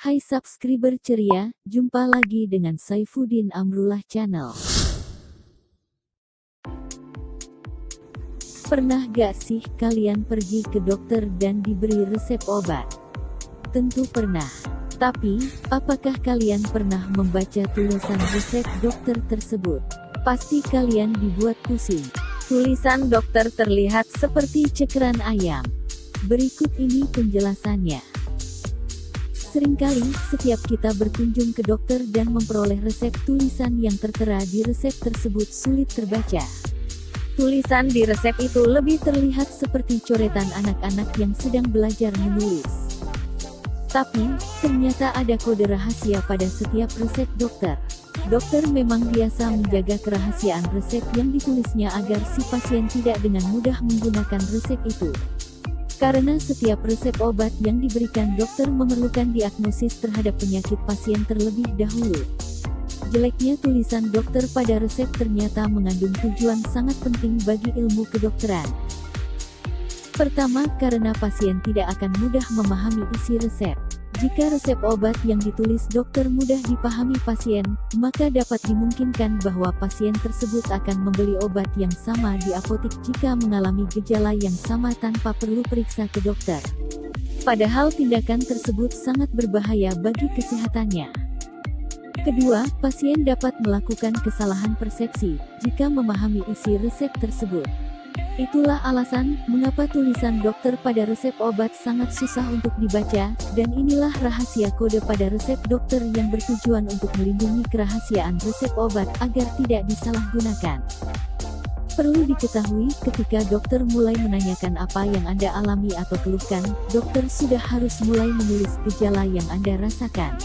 Hai subscriber ceria, jumpa lagi dengan Saifuddin Amrullah Channel. Pernah gak sih kalian pergi ke dokter dan diberi resep obat? Tentu pernah. Tapi, apakah kalian pernah membaca tulisan resep dokter tersebut? Pasti kalian dibuat pusing. Tulisan dokter terlihat seperti cekran ayam. Berikut ini penjelasannya. Seringkali, setiap kita berkunjung ke dokter dan memperoleh resep, tulisan yang tertera di resep tersebut sulit terbaca. Tulisan di resep itu lebih terlihat seperti coretan anak-anak yang sedang belajar menulis. Tapi, ternyata ada kode rahasia pada setiap resep dokter. Dokter memang biasa menjaga kerahasiaan resep yang ditulisnya agar si pasien tidak dengan mudah menggunakan resep itu. Karena setiap resep obat yang diberikan dokter memerlukan diagnosis terhadap penyakit pasien terlebih dahulu. Jeleknya tulisan dokter pada resep ternyata mengandung tujuan sangat penting bagi ilmu kedokteran. Pertama, karena pasien tidak akan mudah memahami isi resep. Jika resep obat yang ditulis dokter mudah dipahami pasien, maka dapat dimungkinkan bahwa pasien tersebut akan membeli obat yang sama di apotik jika mengalami gejala yang sama tanpa perlu periksa ke dokter. Padahal tindakan tersebut sangat berbahaya bagi kesehatannya. Kedua, pasien dapat melakukan kesalahan persepsi jika memahami isi resep tersebut. Itulah alasan mengapa tulisan dokter pada resep obat sangat susah untuk dibaca, dan inilah rahasia kode pada resep dokter yang bertujuan untuk melindungi kerahasiaan resep obat agar tidak disalahgunakan. Perlu diketahui, ketika dokter mulai menanyakan apa yang Anda alami atau keluhkan, dokter sudah harus mulai menulis gejala yang Anda rasakan.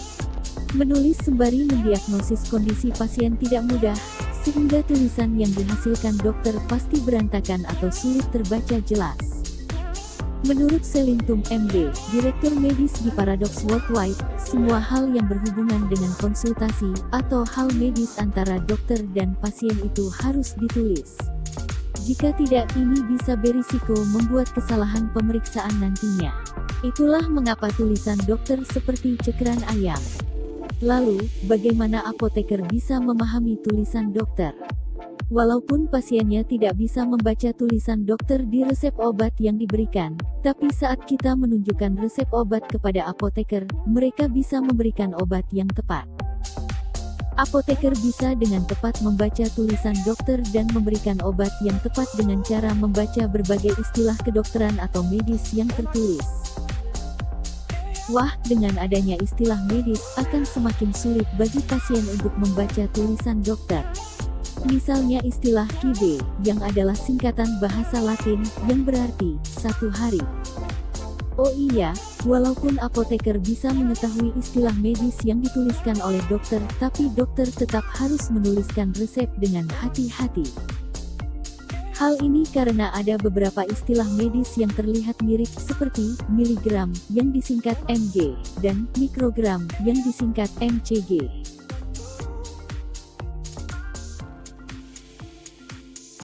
Menulis sembari mendiagnosis kondisi pasien tidak mudah, sehingga tulisan yang dihasilkan dokter pasti berantakan atau sulit terbaca jelas. Menurut Selintum MD, Direktur Medis di Paradox Worldwide, semua hal yang berhubungan dengan konsultasi atau hal medis antara dokter dan pasien itu harus ditulis. Jika tidak, ini bisa berisiko membuat kesalahan pemeriksaan nantinya. Itulah mengapa tulisan dokter seperti cekran ayam. Lalu, bagaimana apoteker bisa memahami tulisan dokter? Walaupun pasiennya tidak bisa membaca tulisan dokter di resep obat yang diberikan, tapi saat kita menunjukkan resep obat kepada apoteker, mereka bisa memberikan obat yang tepat. Apoteker bisa dengan tepat membaca tulisan dokter dan memberikan obat yang tepat dengan cara membaca berbagai istilah kedokteran atau medis yang tertulis. Wah, dengan adanya istilah medis, akan semakin sulit bagi pasien untuk membaca tulisan dokter. Misalnya istilah QD, yang adalah singkatan bahasa Latin, yang berarti, 1 hari. Oh iya, walaupun apoteker bisa mengetahui istilah medis yang dituliskan oleh dokter, tapi dokter tetap harus menuliskan resep dengan hati-hati. Hal ini karena ada beberapa istilah medis yang terlihat mirip seperti miligram yang disingkat mg dan mikrogram yang disingkat mcg.